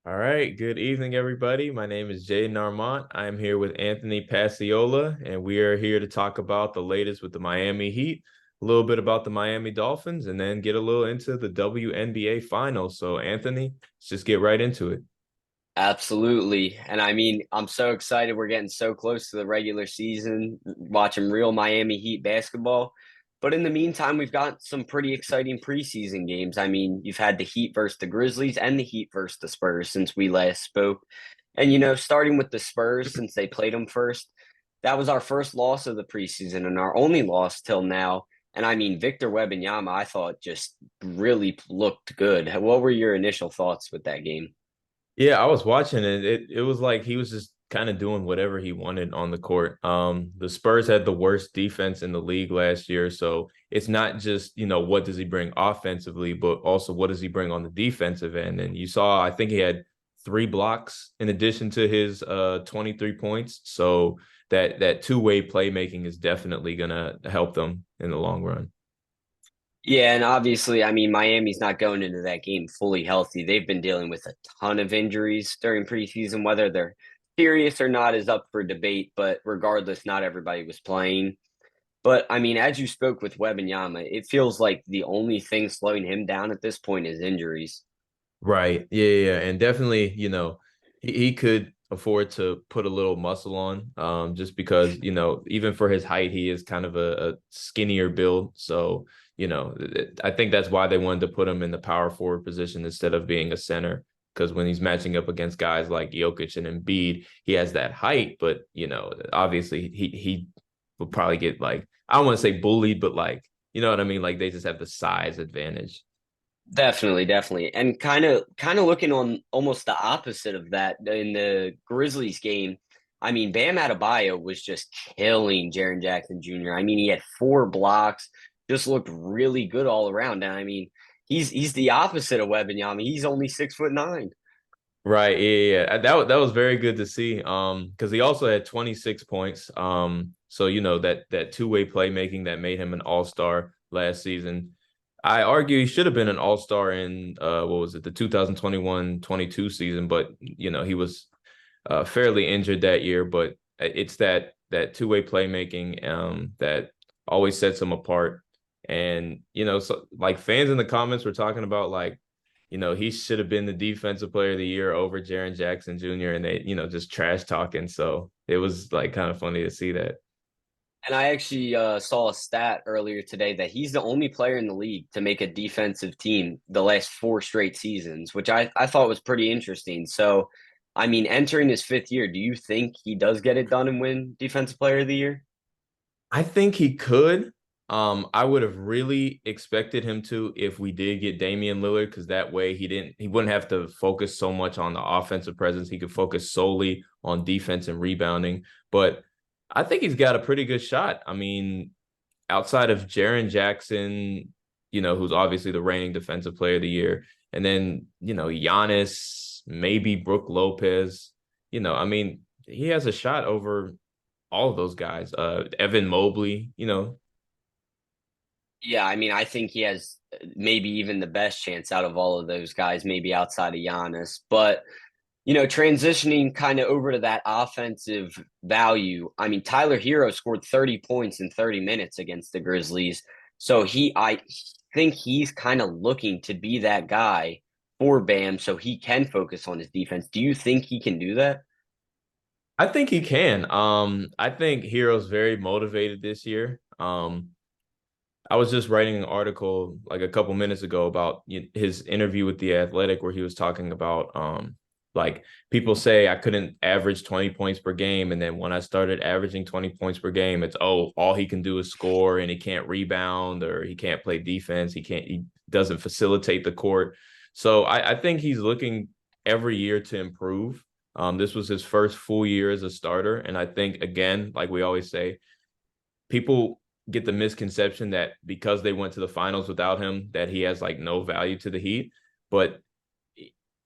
All right. Good evening, everybody. My name is Jayden Armant. I'm here with Anthony Pasciolla, and we are here to talk about the latest with the Miami Heat, a little bit about the Miami Dolphins, and then get a little into the WNBA finals. So, Anthony, let's just get right into it. Absolutely. And I mean, I'm so excited. We're getting so close to the regular season, watching real Miami Heat basketball. But in the meantime, we've got some pretty exciting preseason games. I mean, you've had the Heat versus the Grizzlies and the Heat versus the Spurs since we last spoke. And, starting with the Spurs, since they played them first, that was our first loss of the preseason and our only loss till now. And I mean, Victor Wembanyama, I thought just really looked good. What were your initial thoughts with that game? Yeah, I was watching it. It was like he was just kind of doing whatever he wanted on the court. The Spurs had the worst defense in the league last year, so it's not just, what does he bring offensively, but also what does he bring on the defensive end. And you saw, I think he had 3 blocks in addition to his 23 points. So that two-way playmaking is definitely gonna help them in the long run. Yeah, and obviously, I mean, Miami's not going into that game fully healthy. They've been dealing with a ton of injuries during preseason. Whether they're serious or not is up for debate, but regardless, not everybody was playing. But I mean, as you spoke with Wembanyama, it feels like the only thing slowing him down at this point is injuries. Right. Yeah. And definitely, he could afford to put a little muscle on, just because, even for his height, he is kind of a skinnier build. So, I think that's why they wanted to put him in the power forward position instead of being a center. Because when he's matching up against guys like Jokic and Embiid, he has that height, but obviously he will probably get like, I don't want to say bullied, but like, you know what I mean? Like they just have the size advantage. Definitely, definitely. And kind of looking on almost the opposite of that in the Grizzlies game. I mean, Bam Adebayo was just killing Jaren Jackson Jr. I mean, he had 4 blocks, just looked really good all around. And I mean, he's the opposite of Wembanyama. He's only 6'9". Right. Yeah. That was very good to see. Because he also had 26 points. So that two-way playmaking that made him an all-star last season. I argue he should have been an all-star in what was it, the 2021-22 season, but he was fairly injured that year. But it's that two-way playmaking that always sets him apart. And so like fans in the comments were talking about like he should have been the defensive player of the year over Jaren Jackson Jr. and they, just trash talking. So it was like kind of funny to see that. And I actually saw a stat earlier today that he's the only player in the league to make a defensive team the last 4 straight seasons, which I thought was pretty interesting. So, I mean, entering his 5th year, do you think he does get it done and win Defensive Player of the Year? I think he could. I would have really expected him to if we did get Damian Lillard, because that way he wouldn't have to focus so much on the offensive presence. He could focus solely on defense and rebounding. But I think he's got a pretty good shot. I mean, outside of Jaren Jackson, who's obviously the reigning defensive player of the year, and then, Giannis, maybe Brooke Lopez, I mean, he has a shot over all of those guys. Evan Mobley, Yeah, I mean, I think he has maybe even the best chance out of all of those guys, maybe outside of Giannis. But transitioning kind of over to that offensive value. I mean, Tyler Hero scored 30 points in 30 minutes against the Grizzlies. So I think he's kind of looking to be that guy for Bam so he can focus on his defense. Do you think he can do that? I think he can. I think Hero's very motivated this year. I was just writing an article like a couple minutes ago about his interview with The Athletic where he was talking about like people say I couldn't average 20 points per game, and then when I started averaging 20 points per game, it's all he can do is score and he can't rebound or he can't play defense, he doesn't facilitate the court. So I think he's looking every year to improve. This was his first full year as a starter, and I think again, like we always say, people get the misconception that because they went to the finals without him, that he has like no value to the Heat. But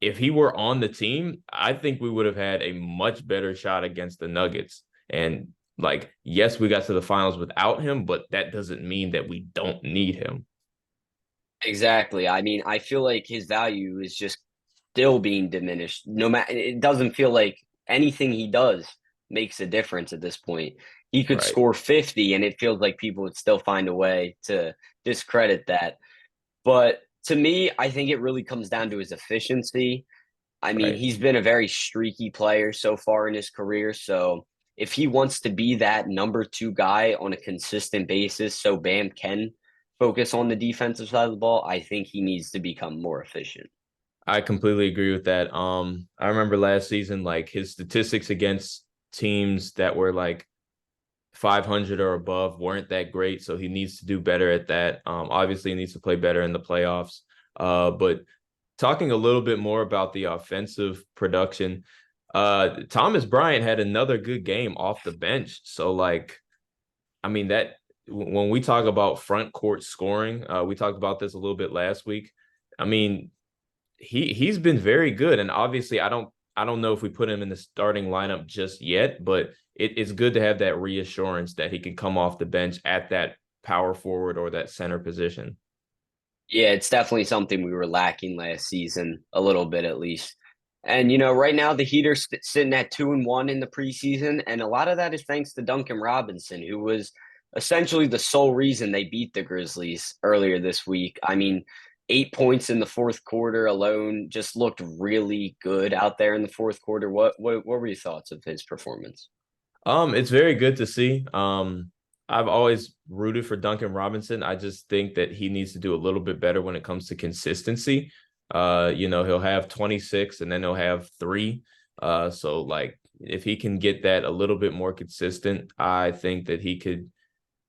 if he were on the team, I think we would have had a much better shot against the Nuggets. And like, yes, we got to the finals without him, but that doesn't mean that we don't need him. Exactly. I mean, I feel like his value is just still being diminished. No matter, it doesn't feel like anything he does makes a difference at this point. He could Right. score 50 and it feels like people would still find a way to discredit that. But to me, I think it really comes down to his efficiency. I mean, Right. he's been a very streaky player so far in his career. So if he wants to be that number two guy on a consistent basis, so Bam can focus on the defensive side of the ball, I think he needs to become more efficient. I completely agree with that. I remember last season, like his statistics against teams that were like 500 or above weren't that great, so he needs to do better at that. Obviously, he needs to play better in the playoffs. But talking a little bit more about the offensive production, Thomas Bryant had another good game off the bench. So, like, I mean, that when we talk about front court scoring, we talked about this a little bit last week. I mean, he's been very good, and obviously, I don't know if we put him in the starting lineup just yet, but it's good to have that reassurance that he can come off the bench at that power forward or that center position. Yeah, it's definitely something we were lacking last season, a little bit at least. And right now the Heat are sitting at 2-1 in the preseason, and a lot of that is thanks to Duncan Robinson, who was essentially the sole reason they beat the Grizzlies earlier this week. I mean, 8 points in the fourth quarter alone, just looked really good out there in the fourth quarter. What were your thoughts of his performance? It's very good to see. I've always rooted for Duncan Robinson. I just think that he needs to do a little bit better when it comes to consistency. He'll have 26 and then he'll have three. So like if he can get that a little bit more consistent, I think that he could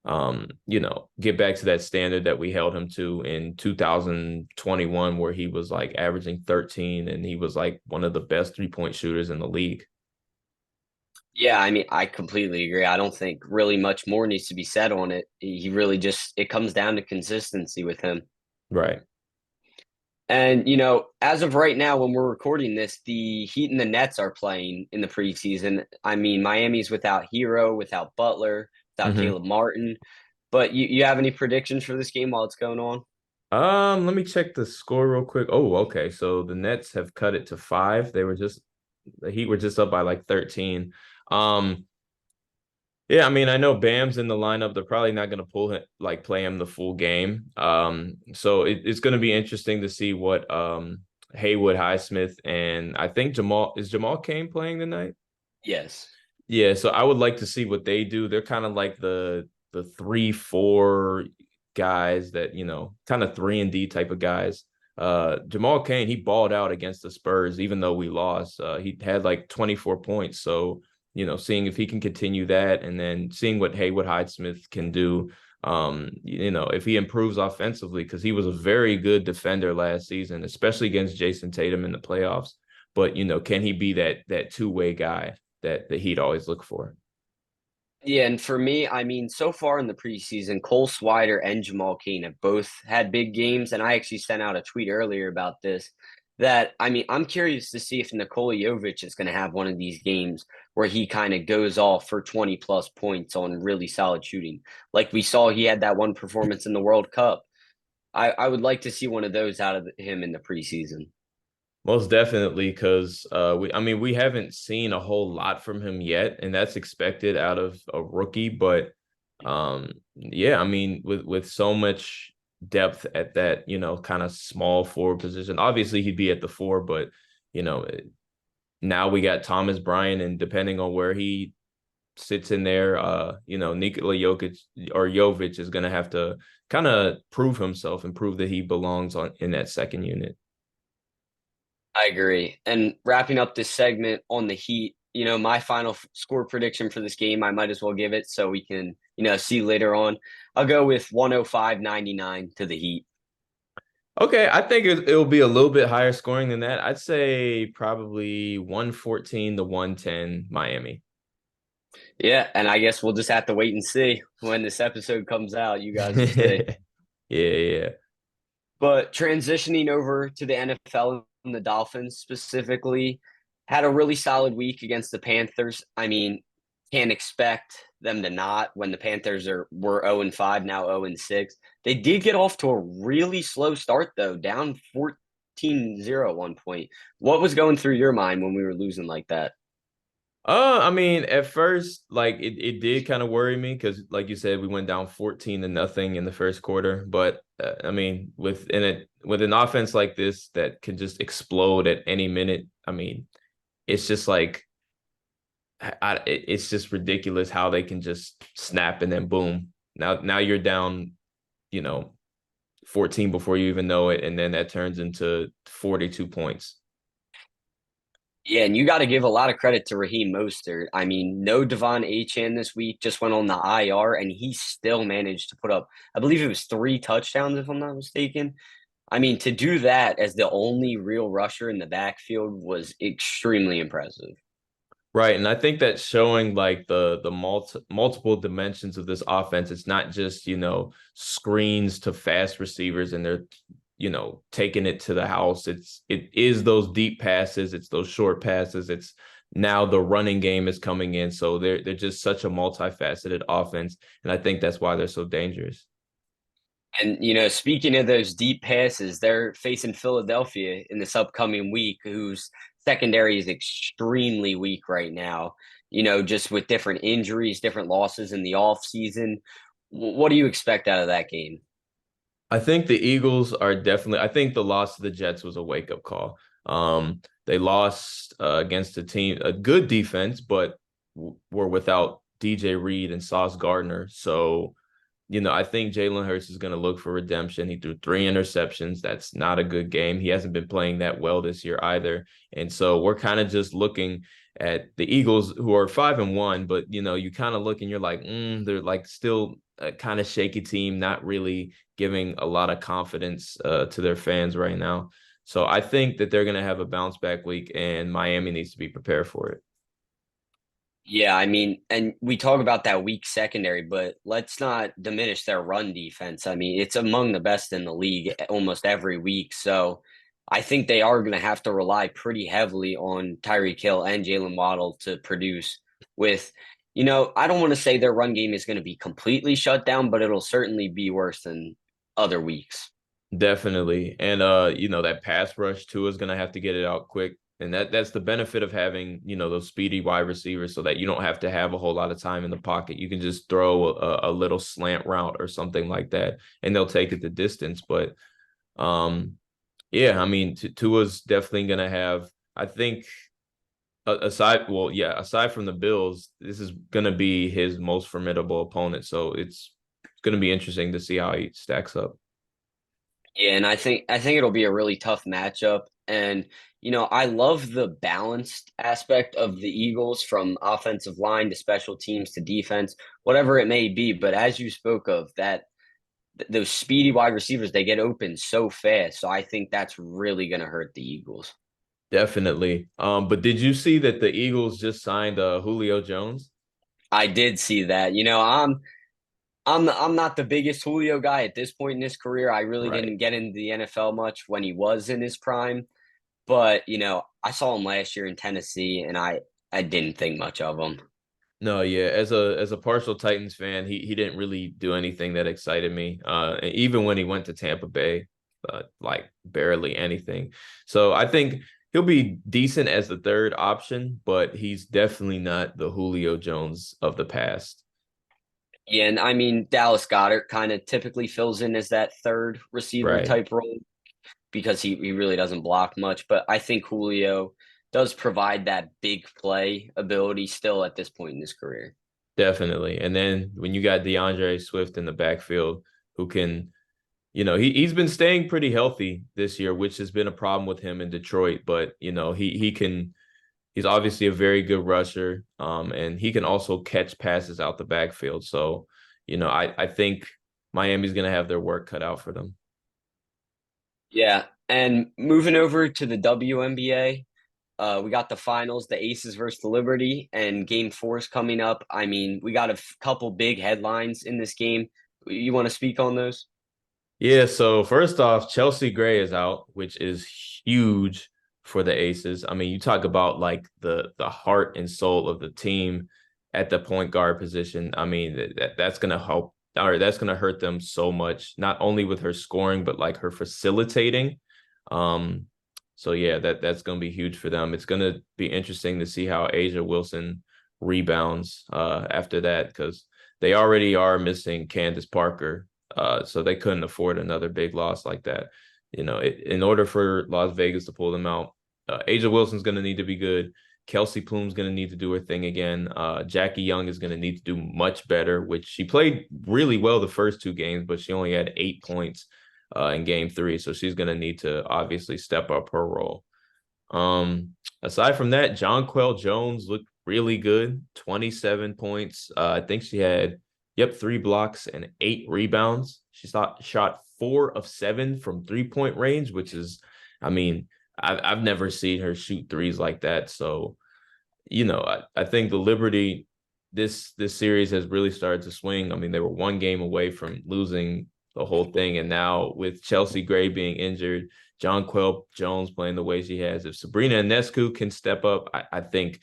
get back to that standard that we held him to in 2021, where he was like averaging 13 and he was like one of the best 3-point shooters in the league. Yeah, I mean, I completely agree. I don't think really much more needs to be said on it. He really just it comes down to consistency with him. Right. And as of right now, when we're recording this, the Heat and the Nets are playing in the preseason. I mean, Miami's without Hero, without Butler, without Mm-hmm. Caleb Martin. But you have any predictions for this game while it's going on? Let me check the score real quick. Oh, okay. So the Nets have cut it to 5. The Heat were just up by like 13. Um, yeah, I mean, I know Bam's in the lineup. They're probably not going to play him the full game. So it's going to be interesting to see what Haywood Highsmith and I think Jamal Cain playing tonight. Yes. Yeah, so I would like to see what they do. They're kind of like the 3-4 guys that, kind of 3-and-D type of guys. Jamal Cain, he balled out against the Spurs, even though we lost. He had like 24 points. So, seeing if he can continue that and then seeing what Haywood Highsmith can do. If he improves offensively, because he was a very good defender last season, especially against Jason Tatum in the playoffs. But, can he be that two-way guy that the Heat always look for? Yeah, and for me, I mean, so far in the preseason, Cole Swider and Jamal Cain have both had big games, and I actually sent out a tweet earlier about this. That I mean, I'm curious to see if Nikola Jovic is going to have one of these games where he kind of goes off for 20 plus points on really solid shooting, like we saw he had that one performance in the World Cup. I would like to see one of those out of him in the preseason. Most definitely, because we haven't seen a whole lot from him yet, and that's expected out of a rookie. But yeah, I mean, with so much depth at that, kind of small forward position, obviously he'd be at the 4, but you know, now we got Thomas Bryant, and depending on where he sits in there, Nikola Jokic or Jovic is gonna have to kind of prove himself and prove that he belongs in that second unit. I agree. And wrapping up this segment on the Heat, my final score prediction for this game, I might as well give it so we can, see later on. I'll go with 105-99 to the Heat. Okay, I think it'll be a little bit higher scoring than that. I'd say probably 114 to 110 Miami. Yeah, and I guess we'll just have to wait and see when this episode comes out. You guys will see. Yeah, yeah. But transitioning over to the NFL and the Dolphins specifically, had a really solid week against the Panthers. I mean, can't expect them to not when the Panthers were 0-5, now 0-6. They did get off to a really slow start though, down 14-0 at one point. What was going through your mind when we were losing like that? I mean, at first, like it did kind of worry me because, like you said, we went down 14-0 in the first quarter. But I mean, with an offense like this that can just explode at any minute, I mean, it's just like it's just ridiculous how they can just snap and then boom. Now you're down, you know, 14 before you even know it, and then that turns into 42 points. Yeah, and you got to give a lot of credit to Raheem Mostert. I mean, no Devon Achan this week, just went on the IR, and he still managed to put up, I believe it was 3 touchdowns, if I'm not mistaken. I mean, to do that as the only real rusher in the backfield was extremely impressive. Right, and I think that's showing like the multiple dimensions of this offense. It's not just, screens to fast receivers and they're, taking it to the house. It is those deep passes, it's those short passes, it's now the running game is coming in. So they're just such a multifaceted offense, and I think that's why they're so dangerous. And, speaking of those deep passes, they're facing Philadelphia in this upcoming week, whose secondary is extremely weak right now, just with different injuries, different losses in the offseason. What do you expect out of that game? I think the Eagles are definitely. I think the loss to the Jets was a wake up call. They lost against a good defense, but were without DJ Reed and Sauce Gardner. So, I think Jalen Hurts is going to look for redemption. He threw 3 interceptions. That's not a good game. He hasn't been playing that well this year either. And so we're kind of just looking at the Eagles, who are 5-1, but you kind of look and you're like, they're like still a kind of shaky team, not really giving a lot of confidence to their fans right now. So I think that they're going to have a bounce back week, and Miami needs to be prepared for it. Yeah, I mean, and we talk about that weak secondary, but let's not diminish their run defense. I mean, it's among the best in the league almost every week. So I think they are going to have to rely pretty heavily on Tyreek Hill and Jalen Waddle to produce with, I don't want to say their run game is going to be completely shut down, but it'll certainly be worse than other weeks. Definitely. And that pass rush too is gonna have to get it out quick. And that's the benefit of having, those speedy wide receivers so that you don't have to have a whole lot of time in the pocket. You can just throw a little slant route or something like that, and they'll take it the distance. But yeah, I mean, Tua's definitely gonna have, I think, aside from the Bills, this is gonna be his most formidable opponent. So it's gonna be interesting to see how he stacks up. Yeah, and I think it'll be a really tough matchup. And I love the balanced aspect of the Eagles from offensive line to special teams to defense, whatever it may be. But as you spoke of, those speedy wide receivers, they get open so fast. So I think that's really going to hurt the Eagles. Definitely. But did you see that the Eagles just signed Julio Jones? I did see that. I'm not the biggest Julio guy at this point in his career. I really Right. didn't get into the NFL much when he was in his prime. But, I saw him last year in Tennessee and I didn't think much of him. No, yeah. As a partial Titans fan, he didn't really do anything that excited me. And even when he went to Tampa Bay, like barely anything. So I think he'll be decent as the third option, but he's definitely not the Julio Jones of the past. Yeah, and I mean Dallas Goddard kind of typically fills in as that third receiver Right. type role because he really doesn't block much. But I think Julio does provide that big play ability still at this point in his career. Definitely. And then when you got DeAndre Swift in the backfield, who can, he's been staying pretty healthy this year, which has been a problem with him in Detroit. But he's obviously a very good rusher, and he can also catch passes out the backfield. So, I think Miami's gonna have their work cut out for them. Yeah, and moving over to the WNBA, we got the finals, the Aces versus the Liberty, and Game 4 is coming up. I mean, we got a couple big headlines in this game. You want to speak on those? Yeah, so first off, Chelsea Gray is out, which is huge for the Aces. I mean, you talk about like the heart and soul of the team at the point guard position. I mean, that's gonna help, or that's gonna hurt them so much, not only with her scoring, but like her facilitating. Um, so yeah, that's going to be huge for them. It's going to be interesting to see how Asia Wilson rebounds after that, because they already are missing Candace Parker. So they couldn't afford another big loss like that. In order for Las Vegas to pull them out, Asia Wilson's going to need to be good. Kelsey Plum's going to need to do her thing again. Jackie Young is going to need to do much better, which she played really well the first two games, but she only had 8 points in game three. So she's going to need to obviously step up her role. Aside from that, Jonquel Jones looked really good. 27 points. I think she had, 3 blocks and 8 rebounds. She shot 4 of 7 from 3-point range, which is, I mean, I've never seen her shoot threes like that. So, I think the Liberty this series has really started to swing. I mean, they were one game away from losing the whole thing, and now with Chelsea Gray being injured, Jonquel Jones playing the way she has, if Sabrina Ionescu can step up, I think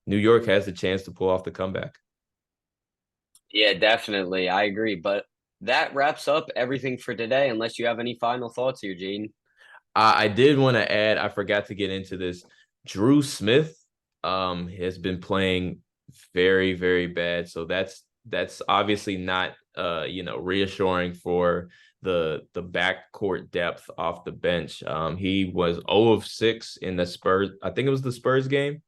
New York has the chance to pull off the comeback. Yeah, definitely. I agree. But that wraps up everything for today, unless you have any final thoughts here, Jayden. I did want to add, I forgot to get into this. Drew Smith has been playing very, very bad. So that's obviously not reassuring for the backcourt depth off the bench. He was 0 of 6 in the Spurs. I think it was the Spurs game.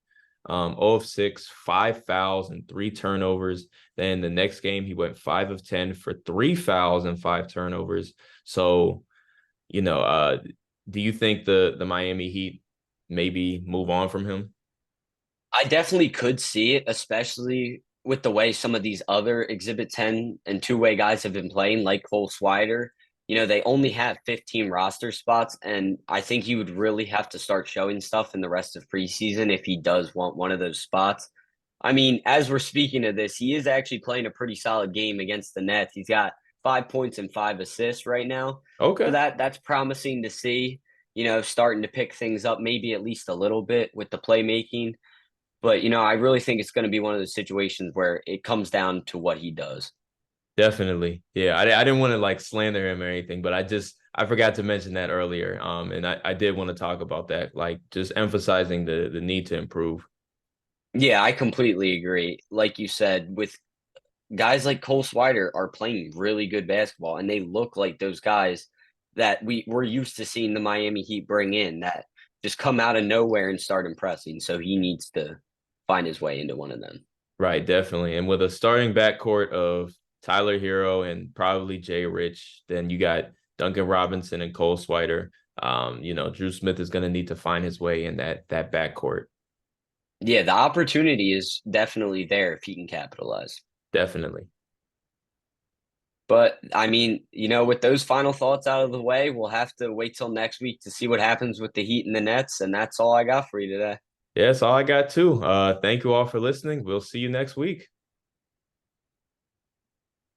0 of 6, 5 fouls and 3 turnovers. Then the next game he went 5 of 10 for 3 fouls and 5 turnovers. So, you know, do you think the Miami Heat maybe move on from him? I definitely could see it, especially with the way some of these other Exhibit 10 and two-way guys have been playing, like Cole Swider. They only have 15 roster spots, and I think he would really have to start showing stuff in the rest of preseason if he does want one of those spots. I mean, as we're speaking of this, he is actually playing a pretty solid game against the Nets. He's got 5 points and 5 assists right now. So Okay. that's promising to see, starting to pick things up maybe at least a little bit with the playmaking. But I really think it's going to be one of those situations where it comes down to what he does. Definitely. Yeah. I didn't want to like slander him or anything, but I forgot to mention that earlier. And I did want to talk about that, like just emphasizing the need to improve. Yeah, I completely agree. Like you said, with guys like Cole Swider are playing really good basketball, and they look like those guys that we're used to seeing the Miami Heat bring in that just come out of nowhere and start impressing. So he needs to find his way into one of them. Right, definitely. And with a starting backcourt of Tyler Hero and probably Jay Rich, then you got Duncan Robinson and Cole Swider. Drew Smith is going to need to find his way in that backcourt. Yeah, the opportunity is definitely there if he can capitalize. Definitely. But I mean, with those final thoughts out of the way, we'll have to wait till next week to see what happens with the Heat and the Nets. And that's all I got for you today. Yeah, that's all I got too. Thank you all for listening. We'll see you next week.